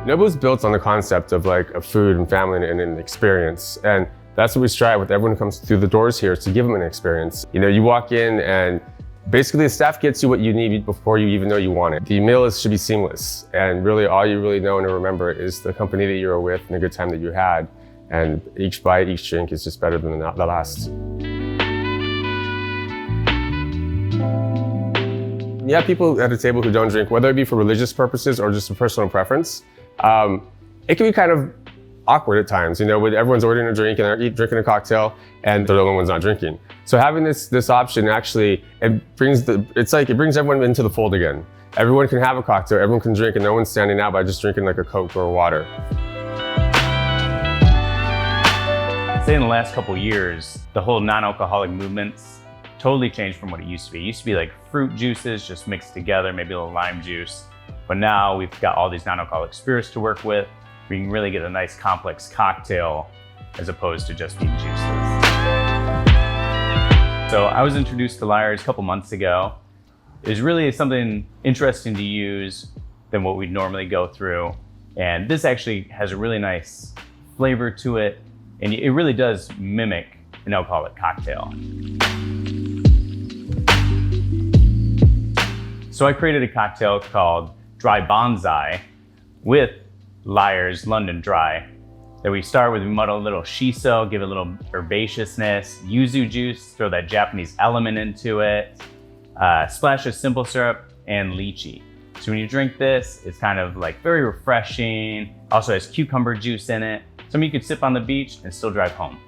Nobu's built on the concept of like a food and family and an experience. And that's what we strive with everyone who comes through the doors here, is to give them an experience. You know, you walk in and basically the staff gets you what you need before you even know you want it. The meal should be seamless. And really all you really know and remember is the company that you were with and the good time that you had. And each bite, each drink is just better than the last. You have people at a table who don't drink, whether it be for religious purposes or just a personal preference. It can be kind of awkward at times, you know, when everyone's ordering a drink and they're drinking a cocktail and they're the only ones not drinking. So having this option actually, it brings everyone into the fold again. Everyone can have a cocktail, everyone can drink, and no one's standing out by just drinking like a Coke or water. I'd say in the last couple of years, the whole non-alcoholic movement's totally changed from what it used to be. It used to be like fruit juices just mixed together, maybe a little lime juice. But now we've got all these non-alcoholic spirits to work with. We can really get a nice complex cocktail as opposed to just being juiceless. So I was introduced to Lyre a couple months ago. It was really something interesting to use than what we'd normally go through. And this actually has a really nice flavor to it. And it really does mimic an alcoholic cocktail. So I created a cocktail called Dry Bonsai with Lyre's London Dry. That we start with, we muddle a little shiso, give it a little herbaceousness, yuzu juice, throw that Japanese element into it, splash of simple syrup and lychee. So when you drink this, it's kind of like very refreshing. Also has cucumber juice in it. Something you could sip on the beach and still drive home.